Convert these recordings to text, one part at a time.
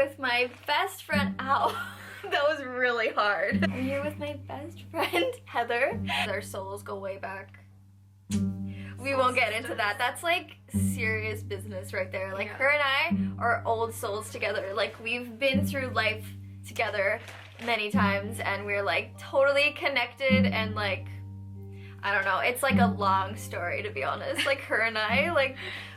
with my best friend. Ow, that was really hard. I'm here with my best friend, Heather. Our souls go way back. We won't get into that. That's like serious business right there. Like her and I are old souls together. Like we've been through life together many times and we're like totally connected and like, I don't know, it's like a long story to be honest. Like her and I, like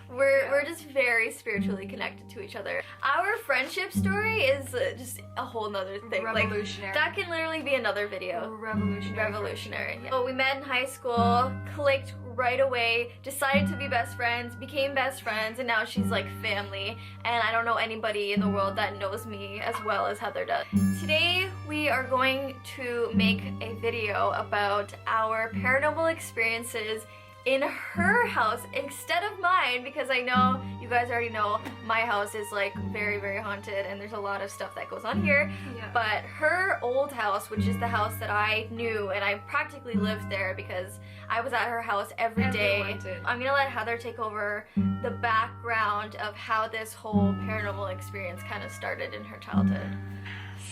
we're just very spiritually connected to each other. Our friendship story is just a whole nother thing. Revolutionary. Like, that can literally be another video. Revolutionary. Yeah. So we met in high school, clicked right away, decided to be best friends, became best friends, and now she's like family. And I don't know anybody in the world that knows me as well as Heather does. Today we are going to make a video about our paranormal experiences in her house instead of mine, because I know you guys already know my house is like very, very haunted and there's a lot of stuff that goes on here. Yeah. But her old house, which is the house that I knew, and I practically lived there because I was at her house every day. I'm gonna let Heather take over the background of how this whole paranormal experience kind of started in her childhood.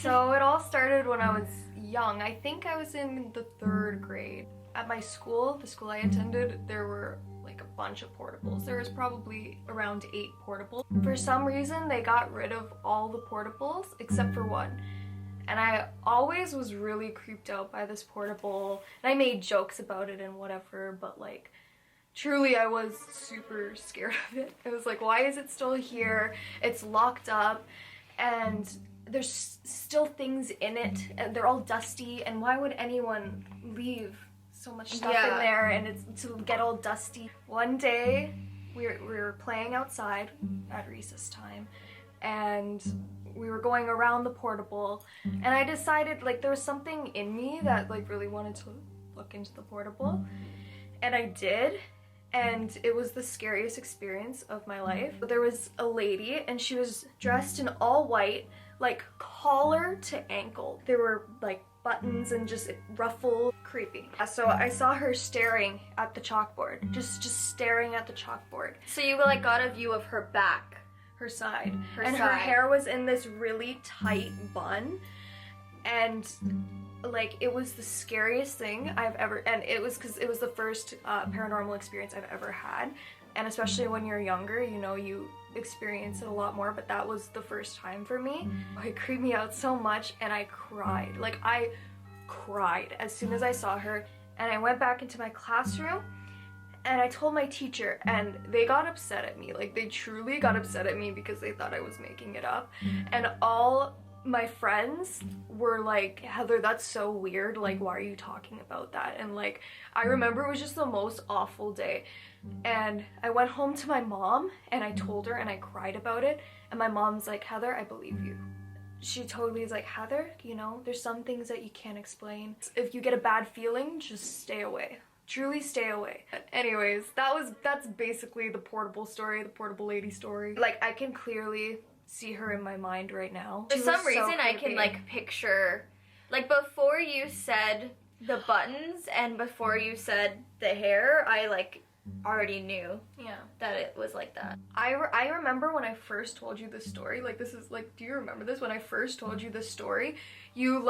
So it all started when I was young. I think I was in the 3rd grade. At my school, the school I attended, there were like a bunch of portables. There was probably around 8 portables. For some reason, they got rid of all the portables except for one. And I always was really creeped out by this portable. And I made jokes about it and whatever, but like, truly I was super scared of it. I was like, why is it still here? It's locked up and there's still things in it and they're all dusty, and why would anyone leave so much stuff in there and it's to get all dusty? One day we were playing outside at recess time and we were going around the portable, and I decided like there was something in me that like really wanted to look into the portable, and I did, and it was the scariest experience of my life. There was a lady and she was dressed in all white, like collar to ankle. There were like buttons and just ruffled, creepy. So I saw her staring at the chalkboard, just staring at the chalkboard. So you like got a view of her back, her side, her hair was in this really tight bun, and like it was the scariest thing I've ever, and it was because it was the first paranormal experience I've ever had, and especially when you're younger, you know, you experience it a lot more, but that was the first time for me. It creeped me out so much and I cried. Like I cried as soon as I saw her, and I went back into my classroom and I told my teacher, and they got upset at me. Like they truly got upset at me because they thought I was making it up. And all my friends were like, Heather, that's so weird, like why are you talking about that? And like I remember it was just the most awful day. And I went home to my mom and I told her and I cried about it, and my mom's like, Heather, I believe you. She totally is like, Heather, you know, there's some things that you can't explain. If you get a bad feeling, just stay away. Truly stay away. But anyways, that's basically the portable story, the portable lady story. Like I can clearly see her in my mind right now. For some reason I can like picture, like before you said the buttons and before you said the hair, I like already knew that it was like that. I remember when I first told you this story, like this is like, do you remember this? When I first told you this story, you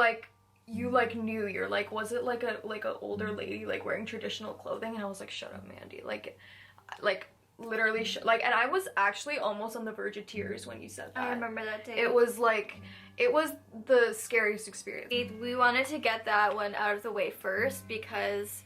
knew, you're like, was it like a older lady like wearing traditional clothing? And I was like, shut up, Mandy. Like literally like, and I was actually almost on the verge of tears when you said that. I remember that day. It was like, it was the scariest experience. We wanted to get that one out of the way first because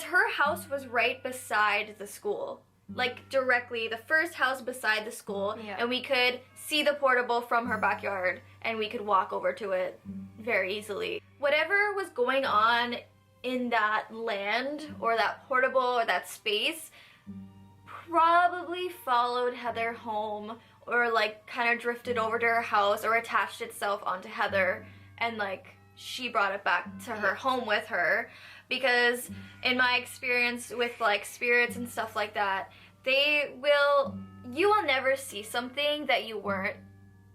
her house was right beside the school, like directly the first house beside the school, and we could see the portable from her backyard and we could walk over to it very easily. Whatever was going on in that land or that portable or that space probably followed Heather home, or like kind of drifted over to her house or attached itself onto Heather, and like she brought it back to her home with her. Because in my experience with like spirits and stuff like that, you will never see something that you weren't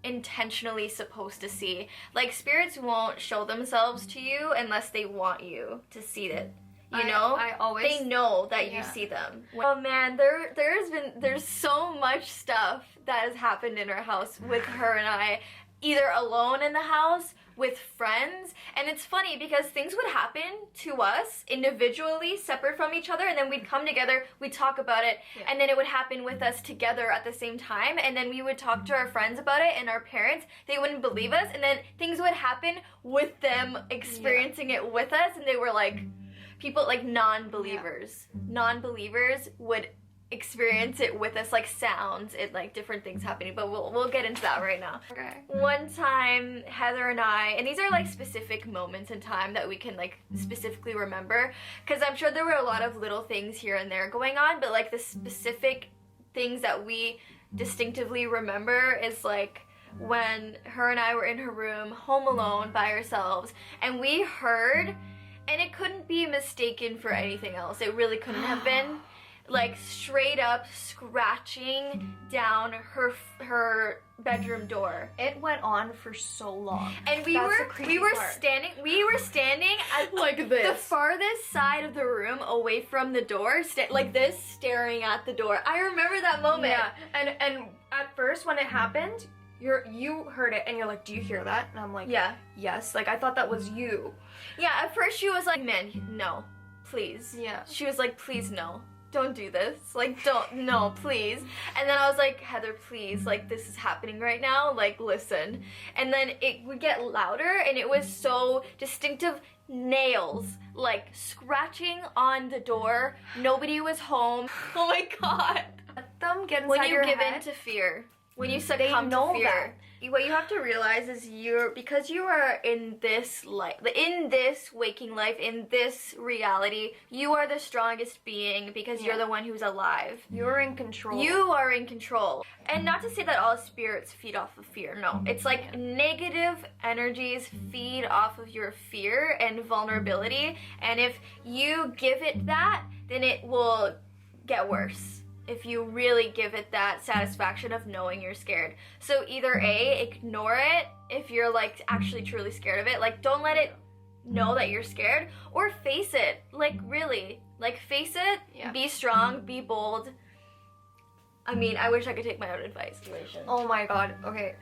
intentionally supposed to see. Like spirits won't show themselves to you unless they want you to see it. You know? I always... They know that you see them. Oh man, there's so much stuff that has happened in our house with her and I. Either alone in the house, with friends, and it's funny because things would happen to us individually, separate from each other, and then we'd come together, we'd talk about it, and then it would happen with us together at the same time, and then we would talk to our friends about it, and our parents, they wouldn't believe us, and then things would happen with them experiencing it with us, and they were like, people, like non-believers would experience it with us, like sounds and like different things happening, but we'll get into that right now. Okay. One time, Heather and I, and these are like specific moments in time that we can like specifically remember, because I'm sure there were a lot of little things here and there going on, but like the specific things that we distinctively remember is like when her and I were in her room, home alone by ourselves, and we heard, and it couldn't be mistaken for anything else, it really couldn't have been, like straight up scratching down her bedroom door. It went on for so long. And we were standing at like this, the farthest side of the room away from the door, like this, staring at the door. I remember that moment. Yeah. And at first when it happened, you heard it and you're like, do you hear that? And I'm like, yeah, yes. Like I thought that was you. Yeah, at first she was like, man, no, please. Yeah. She was like, please no. Don't do this, like, no, please. And then I was like, Heather, please, like, this is happening right now, like, listen. And then it would get louder, and it was so distinctive, nails, like, scratching on the door. Nobody was home. Oh my god. Let them get inside your head. When you give in to fear, when you succumb to fear. What you have to realize is because you are in this life, in this waking life, in this reality, you are the strongest being because you're the one who's alive. You're in control. You are in control. And not to say that all spirits feed off of fear, no. It's like negative energies feed off of your fear and vulnerability, and if you give it that, then it will get worse. If you really give it that satisfaction of knowing you're scared. So either A, ignore it if you're like actually truly scared of it, like don't let it know that you're scared, or face it, like really, like face it, be strong, be bold. I mean, I wish I could take my own advice. Oh my god, okay.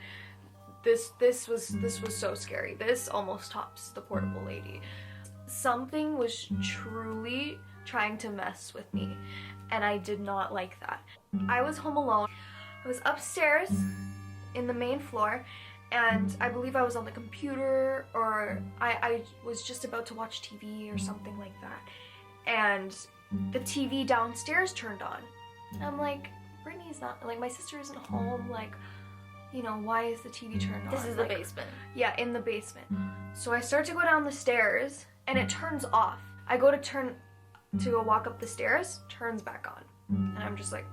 This was so scary. This almost tops the portable lady. Something was truly trying to mess with me, and I did not like that. I was home alone. I was upstairs in the main floor, and I believe I was on the computer, or I was just about to watch TV or something like that, and the TV downstairs turned on. And I'm like, Brittany's not, like, my sister isn't home, like, you know, why is the TV turned on? This is the basement. Yeah, in the basement. So I start to go down the stairs, and it turns off. I go to go walk up the stairs, turns back on. And I'm just like,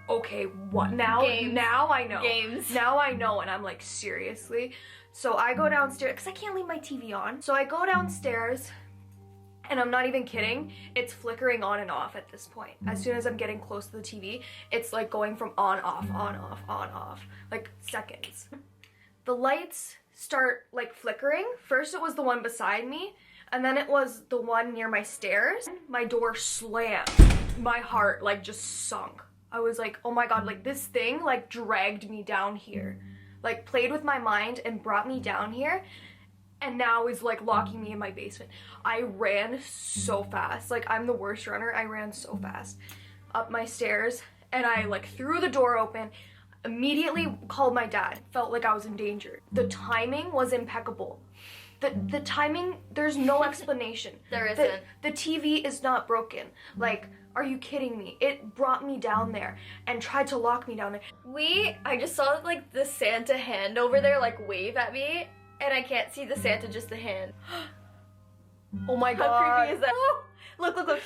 okay, what now? Games. Now I know. Games. Now I know, and I'm like, seriously? So I go downstairs, because I can't leave my TV on. So I go downstairs, and I'm not even kidding, it's flickering on and off at this point. As soon as I'm getting close to the TV, it's like going from on, off, like seconds. The lights start like flickering. First it was the one beside me, and then it was the one near my stairs. My door slammed. My heart like just sunk. I was like, oh my god, like this thing like dragged me down here. Like played with my mind and brought me down here, and now is like locking me in my basement. I ran so fast. Like I'm the worst runner. I ran so fast up my stairs, and I like threw the door open, immediately called my dad. Felt like I was in danger. The timing was impeccable. The timing, there's no explanation. There isn't. The TV is not broken. Like, are you kidding me? It brought me down there and tried to lock me down there. I just saw like the Santa hand over there like wave at me, and I can't see the Santa, just the hand. Oh my god. How creepy is that? Oh, look.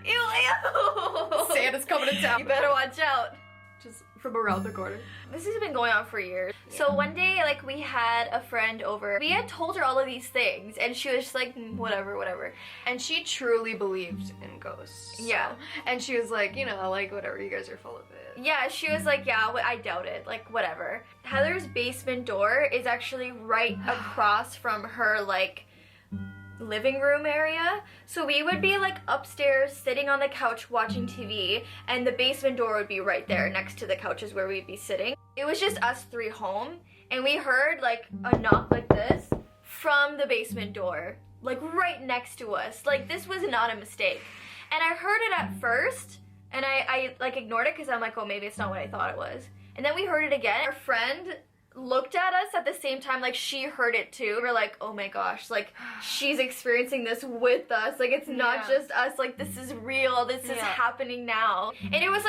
Ew, ew. Santa's coming to town. You better watch out. Just from around the corner. This has been going on for years. Yeah. So one day, like, we had a friend over. We had told her all of these things, and she was just like, whatever. And she truly believed in ghosts. Yeah. So. And she was like, you know, like, whatever, you guys are full of it. Yeah, she was like, yeah, I doubt it. Like, whatever. Heather's basement door is actually right across from her, like, living room area. So we would be like upstairs sitting on the couch watching TV, and the basement door would be right there next to the couches where we'd be sitting. It was just us three home, and we heard like a knock like this from the basement door, like right next to us. Like this was not a mistake. And I heard it at first, and I like ignored it because I'm like, oh, maybe it's not what I thought it was. And then we heard it again. Our friend looked at us at the same time, like she heard it too. We're like, oh my gosh, like she's experiencing this with us. Like it's not just us, like this is real, this is happening now. And it was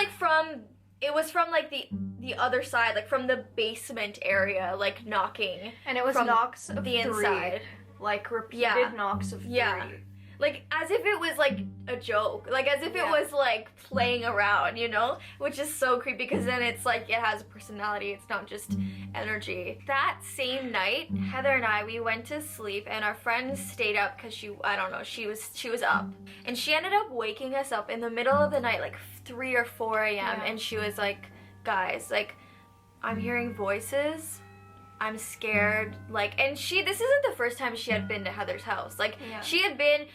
from like the other side, like from the basement area, like knocking. And it was knocks of the inside. Like repeated knocks of 3. Like as if it was like a joke, like as if it was like playing around, you know, which is so creepy because then it's like it has a personality, it's not just energy. That same night, Heather and I, we went to sleep, and our friend stayed up because she was up, and she ended up waking us up in the middle of the night, like 3 or 4 a.m. and she was like, guys, like I'm hearing voices, I'm scared, like, and this isn't the first time she had been to Heather's house. Like, she had been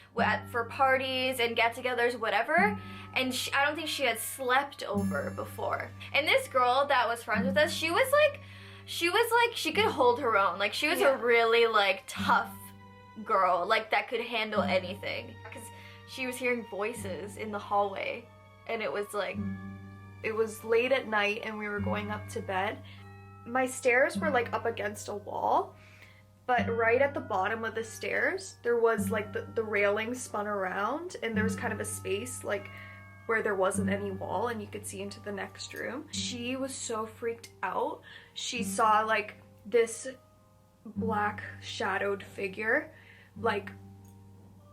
for parties and get-togethers, whatever, and I don't think she had slept over before. And this girl that was friends with us, she was like, she could hold her own. Like, she was a really, like, tough girl, like, that could handle anything. Because she was hearing voices in the hallway, and it was, like... It was late at night, and we were going up to bed. My stairs were like up against a wall, but right at the bottom of the stairs there was like the railing spun around, and there was kind of a space like where there wasn't any wall and you could see into the next room. She was so freaked out. She saw like this black shadowed figure like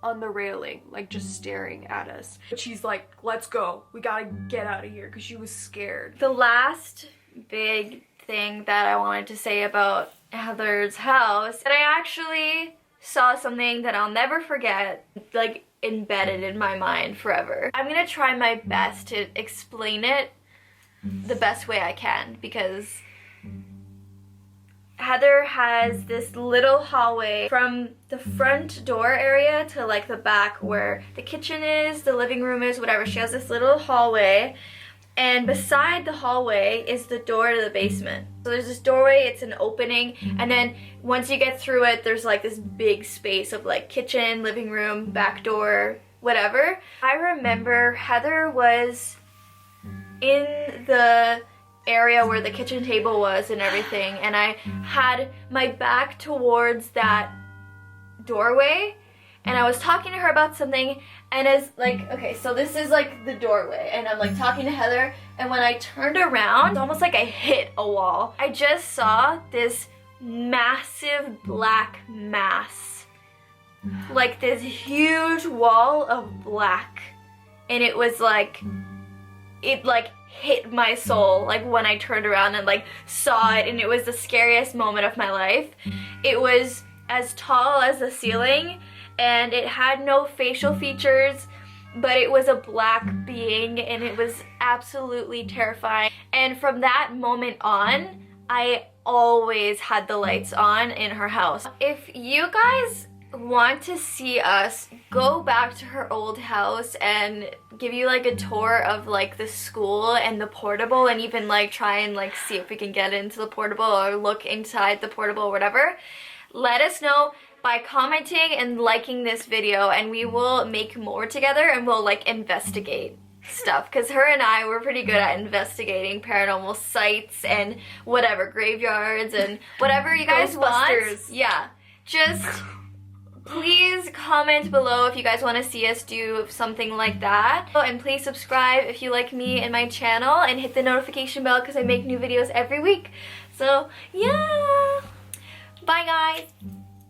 on the railing, like just staring at us. But she's like, let's go, we gotta get out of here, because she was scared. The last big thing that I wanted to say about Heather's house, that I actually saw something that I'll never forget, like embedded in my mind forever. I'm gonna try my best to explain it the best way I can, because Heather has this little hallway from the front door area to like the back where the kitchen is, the living room is, whatever. She has this little hallway, and beside the hallway is the door to the basement. So there's this doorway, it's an opening, and then once you get through it, there's like this big space of like kitchen, living room, back door, whatever. I remember Heather was in the area where the kitchen table was and everything, and I had my back towards that doorway, and I was talking to her about something, and as like, okay, so this is like the doorway, and I'm like talking to Heather, and when I turned around, it's almost like I hit a wall. I just saw this massive black mass, like this huge wall of black, and it was like, it like hit my soul, like when I turned around and like saw it, and it was the scariest moment of my life. It was as tall as the ceiling, and it had no facial features, but it was a black being, and it was absolutely terrifying. And from that moment on, I always had the lights on in her house. If you guys want to see us go back to her old house and give you like a tour of like the school and the portable, and even like try and like see if we can get into the portable or look inside the portable or whatever, let us know by commenting and liking this video, and we will make more together, and we'll like investigate stuff, because her and I were pretty good at investigating paranormal sites and whatever, graveyards and whatever you guys want. Yeah, just please comment below if you guys want to see us do something like that. Oh, and please subscribe if you like me and my channel, and hit the notification bell because I make new videos every week. So yeah, bye guys.